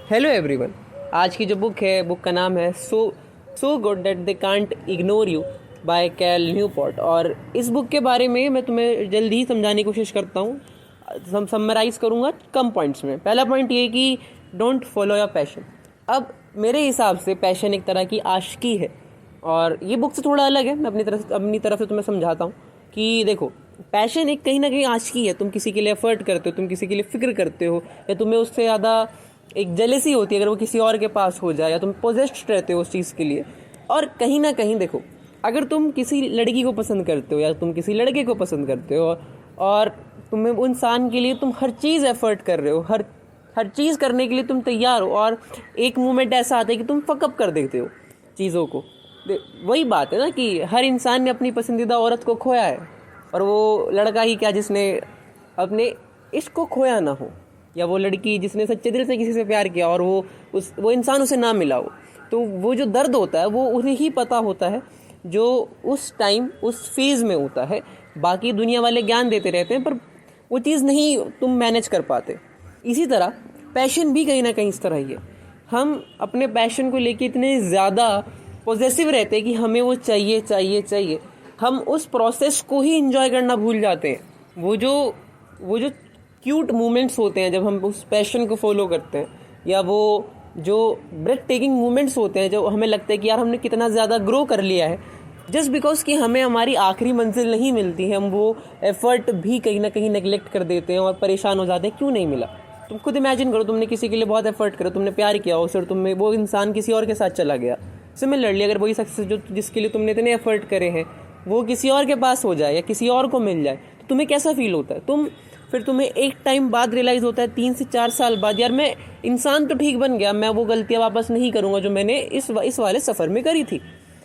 Hello everyone. आज की जो बुक है, बुक का नाम है so good that they can't ignore you by Cal Newport. और इस बुक के बारे में मैं तुम्हें जल्दी ही समझाने की कोशिश करता हूँ। समराइज़ करूँगा कम पॉइंट्स में। पहला पॉइंट ये कि डोंट फॉलो योर पैशन। अब मेरे हिसाब से पैशन एक तरह की आशिकी है और ये बुक से थोड़ा अलग है। मैं अपनी तरफ से तुम्हें समझाता हूँ कि देखो, पैशन एक कहीं ना कहीं आशिकी है। तुम किसी के लिए एफर्ट करते हो, तुम किसी के लिए फिक्र करते हो, या तुम्हें उससे ज़्यादा एक जेलेसी होती है अगर वो किसी और के पास हो जाए, या तुम पोजेस्ड रहते हो उस चीज़ के लिए। और कहीं ना कहीं देखो, अगर तुम किसी लड़की को पसंद करते हो या तुम किसी लड़के को पसंद करते हो और तुम्हें उन इंसान के लिए तुम हर चीज़ एफर्ट कर रहे हो, हर चीज़ करने के लिए तुम तैयार हो, और एक मोमेंट ऐसा आता है कि तुम फकअप कर देते हो चीज़ों को। वही बात है ना कि हर इंसान ने अपनी पसंदीदा औरत को खोया है, और वो लड़का ही क्या जिसने अपने इश्क को खोया ना हो, या वो लड़की जिसने सच्चे दिल से किसी से प्यार किया और वो इंसान उसे ना मिला हो। तो वो जो दर्द होता है वो उन्हें ही पता होता है जो उस टाइम उस फेज़ में होता है। बाकी दुनिया वाले ज्ञान देते रहते हैं पर वो चीज़ नहीं तुम मैनेज कर पाते। इसी तरह पैशन भी कहीं ना कहीं इस तरह ही है। हम अपने पैशन को लेके इतने ज़्यादा पॉजेसिव रहते हैं कि हमें वो चाहिए चाहिए चाहिए। हम उस प्रोसेस को ही एंजॉय करना भूल जाते हैं। वो जो क्यूट मोमेंट्स होते हैं जब हम उस पैशन को फॉलो करते हैं, या वो जो ब्रेथ टेकिंग मोमेंट्स होते हैं जो हमें लगता है कि यार हमने कितना ज़्यादा ग्रो कर लिया है, जस्ट बिकॉज कि हमें हमारी आखिरी मंजिल नहीं मिलती है, हम वो एफर्ट भी कहीं ना कहीं नेगलेक्ट कर देते हैं और परेशान हो जाते हैं क्यों नहीं मिला। तुम खुद इमेजिन करो, तुमने किसी के लिए बहुत एफर्ट करो, तुमने प्यार किया उससे और तुम्हें वो इंसान किसी और के साथ चला गया। सिमिलरली अगर वही सक्सेस जो जिसके लिए तुमने इतने एफर्ट करे हैं वो किसी और के पास हो जाए या किसी और को मिल जाए, तो तुम्हें कैसा फील होता है? फिर तुम्हें एक टाइम बाद रियलाइज़ होता है 3 से 4 साल बाद, यार मैं इंसान तो ठीक बन गया, मैं वो गलतियाँ वापस नहीं करूँगा जो मैंने इस वाले सफ़र में करी थी।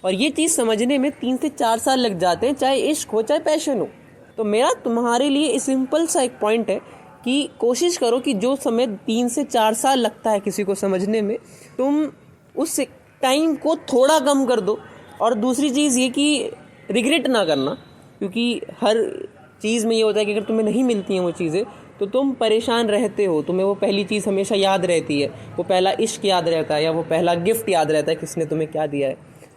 और ये चीज़ समझने में 3 से 4 साल लग जाते हैं, चाहे इश्क हो चाहे पैशन हो। तो मेरा तुम्हारे लिए सिंपल सा एक पॉइंट है कि कोशिश करो कि जो समय 3 से 4 साल लगता है किसी को समझने में, तुम उस टाइम को थोड़ा कम कर दो। और दूसरी चीज़ ये कि रिग्रेट ना करना, क्योंकि हर चीज़ में ये होता है कि अगर तुम्हें नहीं मिलती हैं वो चीज़ें तो तुम परेशान रहते हो। तुम्हें वो पहली चीज़ हमेशा याद रहती है, वो पहला इश्क याद रहता है, या वो पहला गिफ्ट याद रहता है किसने तुम्हें क्या दिया है।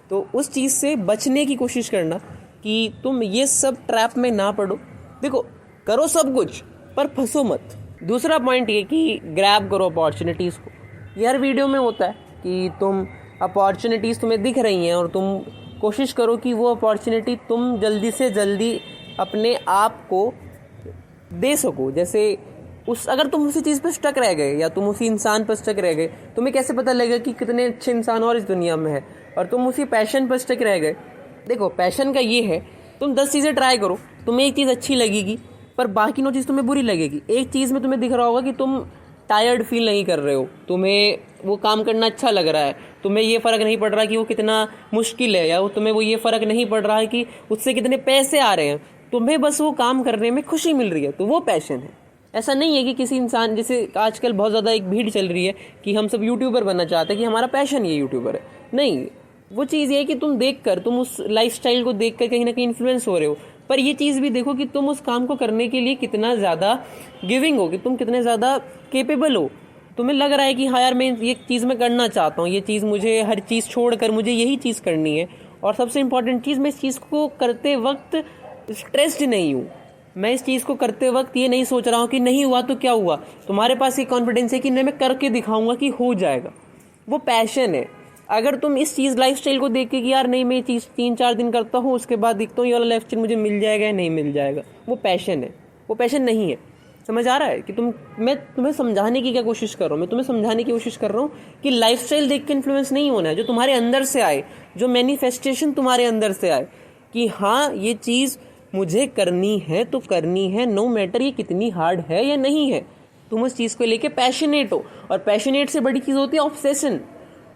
तो उस चीज़ से बचने की कोशिश करना कि तुम ये सब ट्रैप में ना पड़ो। देखो, करो सब कुछ पर फंसो मत। दूसरा पॉइंट ये कि ग्रैब करो अपॉर्चुनिटीज़ को। ये हर वीडियो में होता है कि तुम अपॉर्चुनिटीज़ तुम्हें दिख रही हैं और तुम कोशिश करो कि वो अपॉर्चुनिटी तुम जल्दी से जल्दी अपने आप को दे सको। जैसे अगर तुम उसी चीज़ पर स्टक रह गए या तुम उसी इंसान पर स्टक रह गए, तुम्हें कैसे पता लगेगा कि कितने अच्छे इंसान और इस दुनिया में है, और तुम उसी पैशन पर स्टक रह गए। देखो, पैशन का ये है, तुम 10 चीज़ें ट्राई करो, तुम्हें एक चीज़ अच्छी लगेगी पर बाकी 9 चीज़ तुम्हें बुरी लगेगी। एक चीज़ में तुम्हें दिख रहा होगा कि तुम टायर्ड फील नहीं कर रहे हो, तुम्हें वो काम करना अच्छा लग रहा है, तुम्हें ये फ़र्क नहीं पड़ रहा कि वो कितना मुश्किल है, या तुम्हें वो ये फ़र्क नहीं पड़ रहा है कि उससे कितने पैसे आ रहे हैं, तुम्हें बस वो काम करने में खुशी मिल रही है, तो वो पैशन है। ऐसा नहीं है कि किसी इंसान, जैसे आजकल बहुत ज़्यादा एक भीड़ चल रही है कि हम सब यूट्यूबर बनना चाहते हैं कि हमारा पैशन ये यूट्यूबर है। नहीं, वो चीज़ ये है कि तुम उस लाइफस्टाइल को देखकर कहीं ना कहीं इन्फ्लुएंस हो रहे हो। पर ये चीज़ भी देखो कि तुम उस काम को करने के लिए कितना ज़्यादा गिविंग हो, कि तुम कितने ज़्यादा केपेबल हो। तुम्हें लग रहा है कि हाँ यार, मैं ये चीज़ मैं करना चाहता हूँ, ये चीज़ मुझे हर चीज़ छोड़कर मुझे यही चीज़ करनी है। और सबसे इम्पॉर्टेंट चीज़, मैं इस चीज़ को करते वक्त स्ट्रेस्ड नहीं हूँ। मैं इस चीज़ को करते वक्त ये नहीं सोच रहा हूँ कि नहीं हुआ तो क्या हुआ। तुम्हारे पास ये कॉन्फिडेंस है कि नहीं, मैं करके दिखाऊंगा कि हो जाएगा। वो पैशन है। अगर तुम इस चीज़ लाइफस्टाइल को देख के कि यार नहीं, मैं ये चीज़ 3-4 दिन करता हूँ, उसके बाद देखता हूँ ये वाला लाइफस्टाइल मुझे मिल जाएगा या नहीं मिल जाएगा, वो पैशन है, वो पैशन नहीं है। समझ आ रहा है कि मैं तुम्हें समझाने की क्या कोशिश कर रहा हूँ? मैं तुम्हें समझाने की कोशिश कर रहा हूँ कि लाइफस्टाइल देख के इन्फ्लुएंस नहीं होना है, जो तुम्हारे अंदर से आए, जो मैनिफेस्टेशन तुम्हारे अंदर से आए कि हाँ ये चीज़ मुझे करनी है तो करनी है, नो मैटर ये कितनी हार्ड है या नहीं है। तुम उस चीज़ को लेके पैशनेट हो, और पैशनेट से बड़ी चीज़ होती है ऑब्सेशन।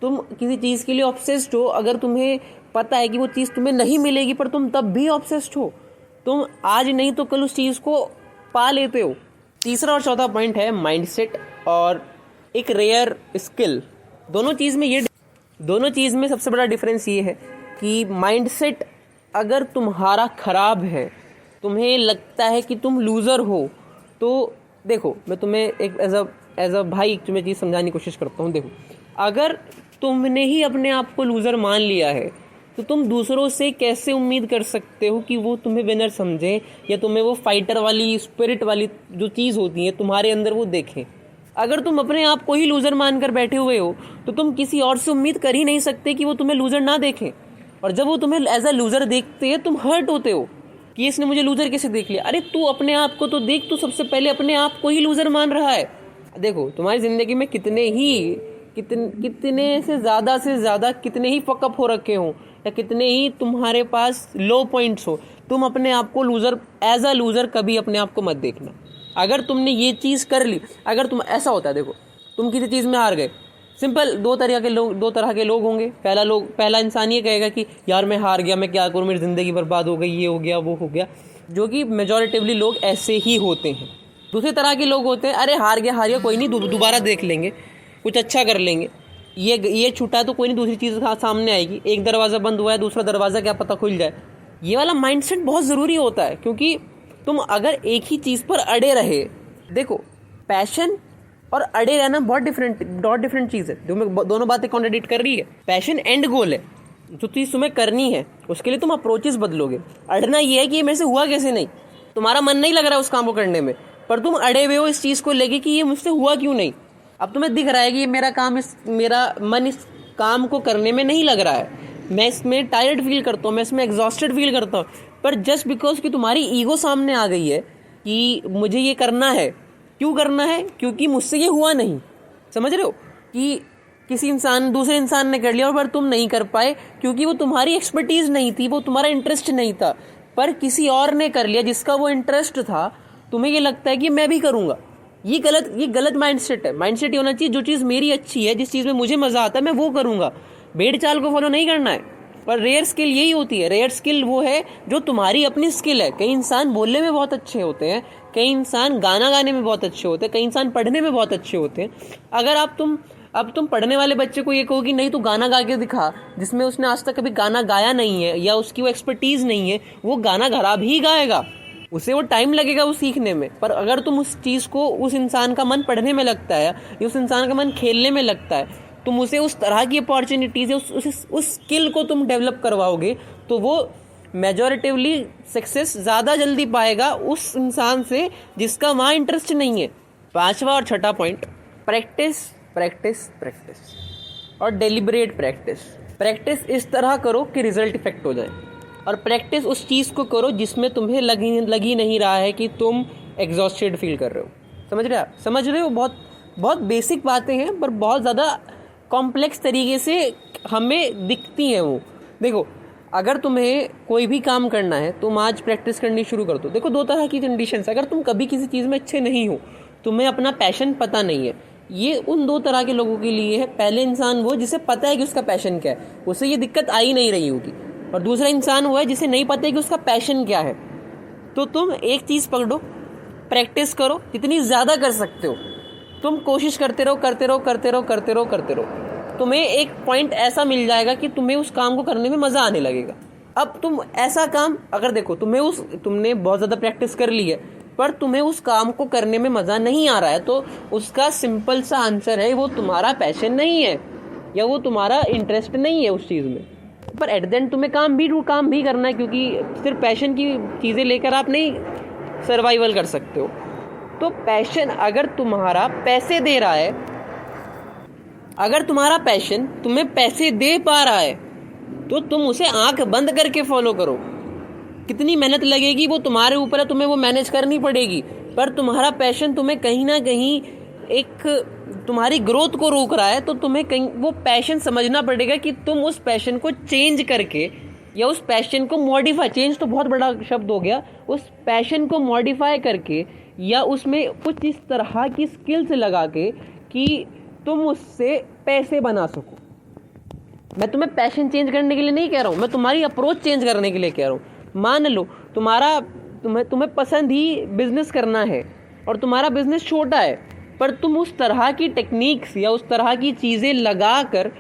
तुम किसी चीज़ के लिए ऑब्सेस्ड हो, अगर तुम्हें पता है कि वो चीज़ तुम्हें नहीं मिलेगी पर तुम तब भी ऑब्सेस्ड हो, तुम आज नहीं तो कल उस चीज़ को पा लेते हो। तीसरा और चौथा पॉइंट है माइंडसेट और एक रेयर स्किल। दोनों चीज़ में सबसे बड़ा डिफरेंस ये है कि माइंडसेट अगर तुम्हारा खराब है, तुम्हें लगता है कि तुम लूज़र हो, तो देखो मैं तुम्हें एक एज अ एज अ भाई तुम्हें चीज़ समझाने की कोशिश करता हूँ। देखो, अगर तुमने ही अपने आप को लूज़र मान लिया है तो तुम दूसरों से कैसे उम्मीद कर सकते हो कि वो तुम्हें विनर समझें या तुम्हें वो फाइटर वाली स्पिरिट वाली जो चीज़ होती है तुम्हारे अंदर वो देखें। अगर तुम अपने आप को ही लूज़र मानकर बैठे हुए हो तो तुम किसी और से उम्मीद कर ही नहीं सकते कि वो तुम्हें लूज़र ना देखें। और जब वो तुम्हें एज अ लूज़र देखते हैं तुम हर्ट होते हो कि इसने मुझे लूज़र कैसे देख लिया। अरे तू अपने आप को तो देख, तू सबसे पहले अपने आप को ही लूज़र मान रहा है। देखो, तुम्हारी ज़िंदगी में कितने से ज़्यादा कितने ही फकअप हो रखे हों या कितने ही तुम्हारे पास लो पॉइंट्स हो, तुम अपने आप को लूज़र एज अ लूज़र कभी अपने आप को मत देखना। अगर तुमने ये चीज़ कर ली, अगर तुम ऐसा होता है, देखो तुम किसी चीज़ में हार गए, सिंपल दो तरह के लोग होंगे। पहला इंसान ये कहेगा कि यार मैं हार गया, मैं क्या करूँ, मेरी ज़िंदगी बर्बाद हो गई, ये हो गया वो हो गया, जो कि मेजॉरिटिवली लोग ऐसे ही होते हैं। दूसरी तरह के लोग होते हैं, अरे हार गया कोई नहीं, दोबारा देख लेंगे, कुछ अच्छा कर लेंगे, ये छूटा तो कोई नहीं, दूसरी चीज़ सामने आएगी, एक दरवाज़ा बंद हुआ है दूसरा दरवाज़ा क्या पता खुल जाए। ये वाला माइंडसेट बहुत ज़रूरी होता है, क्योंकि तुम अगर एक ही चीज़ पर अड़े रहे, देखो पैशन और अड़े रहना बहुत डिफरेंट चीज़ है। दोनों बातें कॉन्ट्रडिक्ट कर रही है। पैशन एंड गोल है, जो चीज़ तुम्हें करनी है उसके लिए तुम अप्रोचेस बदलोगे। अड़ना ये है कि ये मेरे से हुआ कैसे नहीं, तुम्हारा मन नहीं लग रहा है उस काम को करने में, पर तुम अड़े हुए हो इस चीज़ को लेके कि ये मुझसे हुआ क्यों नहीं। अब तुम्हें दिख रहा है कि ये मेरा मन इस काम को करने में नहीं लग रहा है, मैं इसमें टायर्ड फील करता हूँ, मैं इसमें एग्जॉस्टेड फील करता हूँ, पर जस्ट बिकॉज कि तुम्हारी ईगो सामने आ गई है कि मुझे ये करना है। क्यों करना है? क्योंकि मुझसे ये हुआ नहीं। समझ रहे हो कि दूसरे इंसान ने कर लिया और पर तुम नहीं कर पाए, क्योंकि वो तुम्हारी एक्सपर्टीज़ नहीं थी, वो तुम्हारा इंटरेस्ट नहीं था, पर किसी और ने कर लिया जिसका वो इंटरेस्ट था। तुम्हें ये लगता है कि मैं भी करूँगा। ये गलत माइंडसेट है। माइंडसेट ये होना चाहिए, जो चीज़ मेरी अच्छी है, जिस चीज़ में मुझे मज़ा आता है, मैं वो करूँगा। भेड़ चाल को फॉलो नहीं करना है। पर रेयर स्किल यही होती है। रेयर स्किल वो है जो तुम्हारी अपनी स्किल है। कई इंसान बोलने में बहुत अच्छे होते हैं, कई इंसान गाना गाने में बहुत अच्छे होते हैं, कई इंसान पढ़ने में बहुत अच्छे होते हैं। अगर अब तुम पढ़ने वाले बच्चे को ये कहो कि नहीं तू गाना गा के दिखा, जिसमें उसने आज तक कभी गाना गाया नहीं है या उसकी वो एक्सपर्टीज़ नहीं है, वो गाना खराब ही गाएगा, उसे वो टाइम लगेगा वो सीखने में। पर अगर तुम उस चीज़ को, उस इंसान का मन पढ़ने में लगता है या उस इंसान का मन खेलने में लगता है, तुम उसे उस तरह की अपॉर्चुनिटीज़ उस स्किल को तुम डेवलप करवाओगे, तो वो मेजॉरिटिवली सक्सेस ज़्यादा जल्दी पाएगा उस इंसान से जिसका वहाँ इंटरेस्ट नहीं है। पांचवा और छठा पॉइंट, प्रैक्टिस प्रैक्टिस प्रैक्टिस और डेलिब्रेट प्रैक्टिस। प्रैक्टिस इस तरह करो कि रिजल्ट इफेक्ट हो जाए, और प्रैक्टिस उस चीज़ को करो जिसमें तुम्हें लगी नहीं रहा है कि तुम एग्जॉस्टेड फील कर रहे हो। समझ रहे हो? बहुत बेसिक बातें हैं, पर बहुत ज़्यादा कॉम्प्लेक्स तरीके से हमें दिखती हैं वो। देखो, अगर तुम्हें कोई भी काम करना है, तुम आज प्रैक्टिस करनी शुरू कर दो। देखो, दो तरह की कंडीशंस। अगर तुम कभी किसी चीज़ में अच्छे नहीं हो, तुम्हें अपना पैशन पता नहीं है, ये उन दो तरह के लोगों के लिए है। पहले इंसान वो जिसे पता है कि उसका पैशन क्या है, उसे ये दिक्कत आ ही नहीं रही होगी। और दूसरा इंसान वो है जिसे नहीं पता है कि उसका पैशन क्या है। तो तुम एक चीज़ पकड़ो, प्रैक्टिस करो, जितनी ज़्यादा कर सकते हो। तुम कोशिश करते रहो। तुम्हें एक पॉइंट ऐसा मिल जाएगा कि तुम्हें उस काम को करने में मज़ा आने लगेगा। अब तुम ऐसा काम, अगर देखो तुमने बहुत ज़्यादा प्रैक्टिस कर ली है, पर तुम्हें उस काम को करने में मज़ा नहीं आ रहा है, तो उसका सिंपल सा आंसर है वो तुम्हारा पैशन नहीं है या वो तुम्हारा इंटरेस्ट नहीं है उस चीज़ में। पर एट द एंड तुम्हें काम भी करना है, क्योंकि सिर्फ पैशन की चीज़ें लेकर आप नहीं सर्वाइवल कर सकते हो। तो पैशन अगर तुम्हारा पैसे दे रहा है, अगर तुम्हारा पैशन तुम्हें पैसे दे पा रहा है, तो तुम उसे आंख बंद करके फॉलो करो। कितनी मेहनत लगेगी वो तुम्हारे ऊपर है, तुम्हें वो मैनेज करनी पड़ेगी। पर तुम्हारा पैशन तुम्हें कहीं ना कहीं एक तुम्हारी ग्रोथ को रोक रहा है, तो तुम्हें कहीं वो पैशन समझना पड़ेगा कि तुम उस पैशन को चेंज करके या उस पैशन को मॉडिफाई, चेंज तो बहुत बड़ा शब्द हो गया, उस पैशन को मॉडिफाई करके या उसमें कुछ इस तरह की स्किल्स लगा के कि तुम उससे पैसे बना सको। मैं तुम्हें पैशन चेंज करने के लिए नहीं कह रहा हूँ, मैं तुम्हारी अप्रोच चेंज करने के लिए कह रहा हूँ। मान लो तुम्हें पसंद ही बिजनेस करना है और तुम्हारा बिजनेस छोटा है, पर तुम उस तरह की टेक्निक्स या उस तरह की चीज़ें लगा कर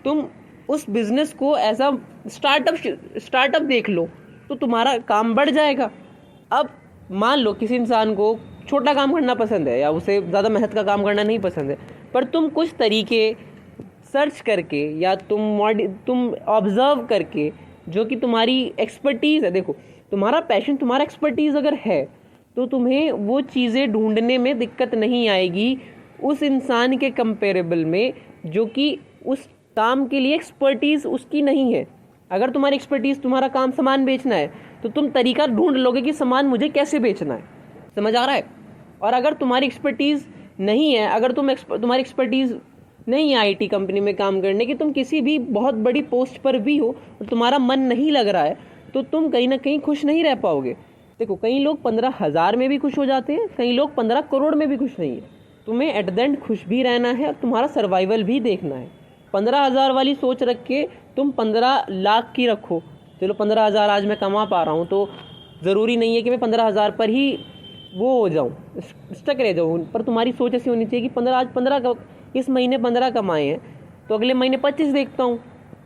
तुम उस बिजनेस को एज अ स्टार्टअप देख लो, तो तुम्हारा काम बढ़ जाएगा। अब मान लो किसी इंसान को छोटा काम करना पसंद है या उसे ज़्यादा मेहनत का काम करना नहीं पसंद है, पर तुम कुछ तरीके सर्च करके या तुम ऑब्ज़र्व करके, जो कि तुम्हारी एक्सपर्टीज़ है, देखो तुम्हारा पैशन, तुम्हारा एक्सपर्टीज़ अगर है तो तुम्हें वो चीज़ें ढूंढने में दिक्कत नहीं आएगी उस इंसान के कंपेरेबल में जो कि उस काम के लिए एक्सपर्टीज़ उसकी नहीं है। अगर तुम्हारी एक्सपर्टीज़, तुम्हारा काम सामान बेचना है, तो तुम तरीका ढूंढ लोगे कि सामान मुझे कैसे बेचना है। समझ आ रहा है? और अगर तुम्हारी एक्सपर्टीज़ नहीं है, अगर तुम्हारी एक्सपर्टीज़ नहीं है आईटी कंपनी में काम करने की, तुम किसी भी बहुत बड़ी पोस्ट पर भी हो और तुम्हारा मन नहीं लग रहा है, तो तुम कहीं ना कहीं खुश नहीं रह पाओगे। देखो, कई लोग 15,000 में भी खुश हो जाते हैं, कई लोग 15 करोड़ में भी खुश नहीं है। तुम्हें एट द एंड खुश भी रहना है और तुम्हारा सर्वाइवल भी देखना है। 15,000 वाली सोच रख के तुम 15 लाख की रखो। चलो 15,000 आज मैं कमा पा रहा हूँ, तो ज़रूरी नहीं है कि मैं 15,000 पर ही वो हो जाऊँ, स्टक रह जाऊँ। पर तुम्हारी सोच ऐसी होनी चाहिए कि आज 15 इस महीने 15 कमाए हैं, तो अगले महीने 25 देखता हूँ,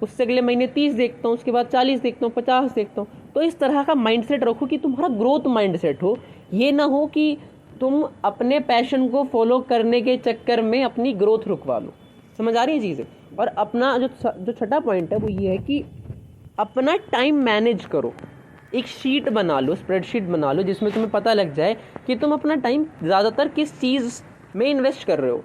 उससे अगले महीने 30 देखता हूँ, उसके बाद 40 देखता हूँ, 50 देखता हूँ। तो इस तरह का माइंडसेट रखो कि तुम्हारा ग्रोथ माइंडसेट हो। ये ना हो कि तुम अपने पैशन को फॉलो करने के चक्कर में अपनी ग्रोथ रुकवा लो। समझ आ रही है चीज़ें? और अपना जो छठा पॉइंट है वो ये है कि अपना टाइम मैनेज करो। एक शीट बना लो, स्प्रेडशीट बना लो, जिसमें तुम्हें पता लग जाए कि तुम अपना टाइम ज़्यादातर किस चीज़ में इन्वेस्ट कर रहे हो।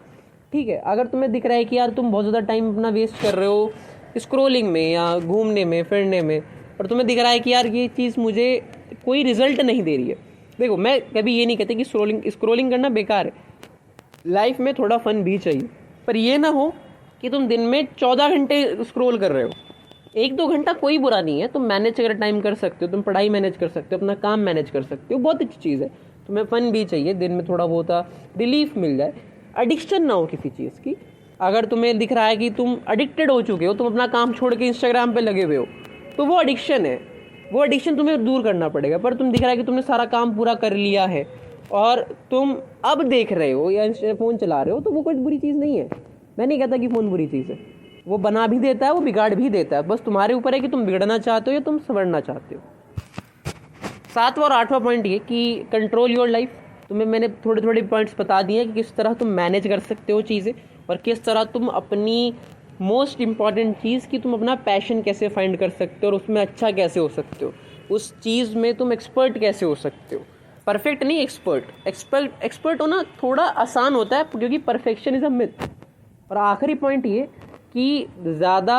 ठीक है, अगर तुम्हें दिख रहा है कि यार तुम बहुत ज़्यादा टाइम अपना वेस्ट कर रहे हो स्क्रोलिंग में या घूमने में फिरने में, और तुम्हें दिख रहा है कि यार ये चीज़ मुझे कोई रिजल्ट नहीं दे रही है। देखो, मैं कभी ये नहीं कहती कि स्क्रोलिंग करना बेकार है, लाइफ में थोड़ा फन भी चाहिए, पर ये ना हो कि तुम दिन में 14 घंटे स्क्रोल कर रहे हो। 1-2 घंटा कोई बुरा नहीं है, तुम मैनेज अगर टाइम कर सकते हो, तुम पढ़ाई मैनेज कर सकते हो, अपना काम मैनेज कर सकते हो, बहुत अच्छी चीज़ है। तुम्हें फ़न भी चाहिए, दिन में थोड़ा बहुत रिलीफ मिल जाए, एडिक्शन ना हो किसी चीज़ की। अगर तुम्हें दिख रहा है कि तुम एडिक्टेड हो चुके हो, तुम अपना काम छोड़ के इंस्टाग्राम पे लगे हुए हो, तो वो एडिक्शन है, वो एडिक्शन तुम्हें दूर करना पड़ेगा। पर तुम दिख रहा है कि तुमने सारा काम पूरा कर लिया है और तुम अब देख रहे हो या फ़ोन चला रहे हो, तो वो कोई बुरी चीज़ नहीं है। मैं नहीं कहता कि फ़ोन बुरी चीज़ है, वो बना भी देता है, वो बिगाड़ भी देता है। बस तुम्हारे ऊपर है कि तुम बिगड़ना चाहते हो या तुम संवरना चाहते हो। 7वां और 8वां पॉइंट ये कि कंट्रोल योर लाइफ। तुम्हें मैंने थोड़े थोड़े पॉइंट्स बता दिए कि किस तरह तुम मैनेज कर सकते हो चीज़ें, और किस तरह तुम अपनी मोस्ट इम्पॉर्टेंट चीज़ कि तुम अपना पैशन कैसे फाइंड कर सकते हो और उसमें अच्छा कैसे हो सकते हो, उस चीज़ में तुम एक्सपर्ट कैसे हो सकते हो। परफेक्ट नहीं, एक्सपर्ट होना थोड़ा आसान होता है, क्योंकि परफेक्शन इज़ अ मिथ। और आखिरी पॉइंट ये कि ज़्यादा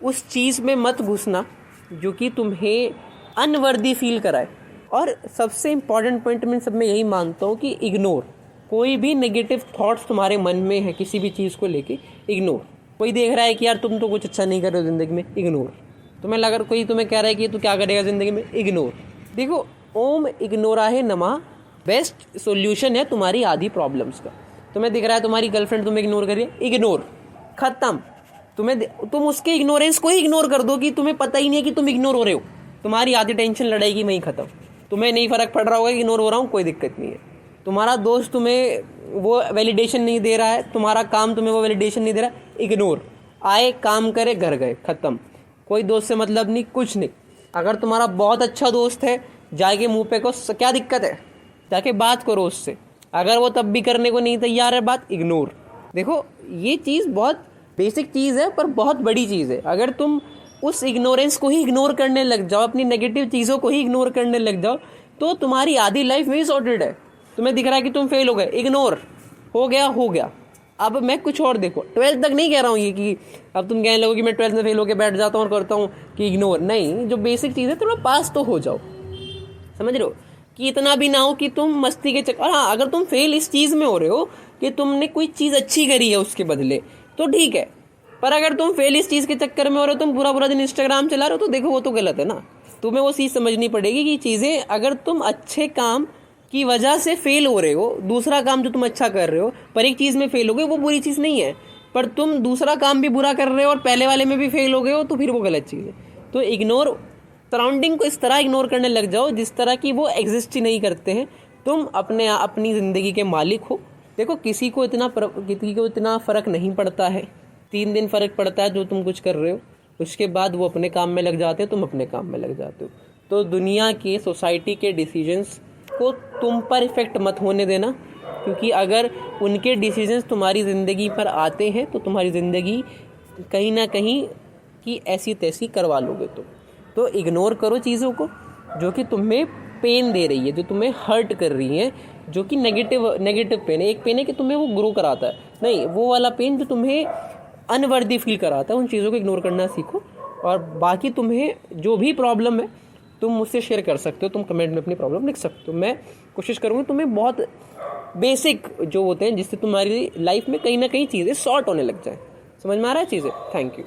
उस चीज़ में मत घुसना जो कि तुम्हें अनवर्दी फील कराए। और सबसे इम्पॉर्टेंट पॉइंट मैं सब में यही मानता हूँ कि इग्नोर कोई भी नेगेटिव थॉट्स तुम्हारे मन में है किसी भी चीज़ को लेके, इग्नोर। कोई देख रहा है कि यार तुम तो कुछ अच्छा नहीं कर रहे हो ज़िंदगी में, इग्नोर। तुम्हें लग कोई तुम्हें कह रहा है कि तू क्या करेगा ज़िंदगी में, इग्नोर। देखो, ओम इग्नोराहे नमः बेस्ट सोल्यूशन है तुम्हारी आधी प्रॉब्लम्स का। तुम्हें दिख रहा है तुम्हारी गर्लफ्रेंड तुम्हें इग्नोर कर रही है, इग्नोर, खत्म। तुम उसके इग्नोरेंस को ही इग्नोर कर दो कि तुम्हें पता ही नहीं है कि तुम इग्नोर हो रहे हो, तुम्हारी आधी टेंशन लड़ाई वहीं खत्म। तुम्हें नहीं फ़र्क पड़ रहा होगा कि इग्नोर हो रहा हूँ, कोई दिक्कत नहीं है। तुम्हारा दोस्त तुम्हें वो वैलिडेशन नहीं दे रहा है, तुम्हारा काम तुम्हें वो वैलिडेशन नहीं दे रहा, इग्नोर। आए, काम करे, घर गए, ख़त्म। कोई दोस्त से मतलब नहीं, कुछ नहीं। अगर तुम्हारा बहुत अच्छा दोस्त है, जाके मुँह पे को क्या दिक्कत है, जाके बात करो उससे। अगर वो तब भी करने को नहीं तैयार है बात, इग्नोर। देखो, ये चीज़ बहुत बेसिक चीज़ है पर बहुत बड़ी चीज़ है। अगर तुम उस इग्नोरेंस को ही इग्नोर करने लग जाओ, अपनी नेगेटिव चीज़ों को ही इग्नोर करने लग जाओ, तो तुम्हारी आधी लाइफ में ही सॉर्टेड है। तुम्हें दिख रहा है कि तुम फेल हो गए, इग्नोर, हो गया। अब मैं कुछ और, देखो 12th तक नहीं कह रहा हूँ ये कि अब तुम कहने लगो कि मैं 12th में फेल होकर बैठ जाता हूँ और करता हूँ कि इग्नोर। नहीं, जो बेसिक चीज़ है थोड़ा पास तो हो जाओ, समझ रहे हो, कि इतना भी ना हो कि तुम मस्ती के चक्कर। हाँ, अगर तुम फेल इस चीज़ में हो रहे हो कि तुमने कोई चीज़ अच्छी करी है उसके बदले, तो ठीक है। पर अगर तुम फेल इस चीज़ के चक्कर में हो रहे हो, तुम पूरा दिन इंस्टाग्राम चला रहे हो, तो देखो वो तो गलत है ना। तुम्हें वो चीज़ समझनी पड़ेगी कि चीज़ें, अगर तुम अच्छे काम की वजह से फेल हो रहे हो, दूसरा काम जो तुम अच्छा कर रहे हो पर एक चीज़ में फेल हो गए, वो बुरी चीज़ नहीं है। पर तुम दूसरा काम भी बुरा कर रहे हो और पहले वाले में भी फेल हो गए हो, तो फिर वो गलत चीज़ है। तो इग्नोर, सराउंडिंग को इस तरह इग्नोर करने लग जाओ जिस तरह की वो एग्जिस्ट ही नहीं करते हैं। तुम अपनी ज़िंदगी के मालिक हो। देखो, किसी को इतना फ़र्क नहीं पड़ता है, 3 दिन फ़र्क पड़ता है जो तुम कुछ कर रहे हो, उसके बाद वो अपने काम में लग जाते हैं, तुम अपने काम में लग जाते हो। तो दुनिया के, सोसाइटी के डिसीजंस को तुम पर इफ़ेक्ट मत होने देना, क्योंकि अगर उनके डिसीजंस तुम्हारी ज़िंदगी पर आते हैं तो तुम्हारी ज़िंदगी कहीं ना कहीं की ऐसी तैसी करवा लोगे तुम। तो इग्नोर करो चीज़ों को जो कि तुम्हें पेन दे रही है, जो तुम्हें हर्ट कर रही है, जो कि नेगेटिव पेन है। एक पेन है कि तुम्हें वो ग्रो कराता है, नहीं, वो वाला पेन जो तुम्हें अनवर्दी फील कराता है, उन चीज़ों को इग्नोर करना सीखो। और बाकी तुम्हें जो भी प्रॉब्लम है तुम मुझसे शेयर कर सकते हो, तुम कमेंट में अपनी प्रॉब्लम लिख सकते हो। मैं कोशिश करूँगा तुम्हें बहुत बेसिक जो होते हैं जिससे तुम्हारी लाइफ में कहीं ना कहीं चीज़ें सॉर्ट होने लग जाए। समझ में आ रहा है चीज़ें? Thank you.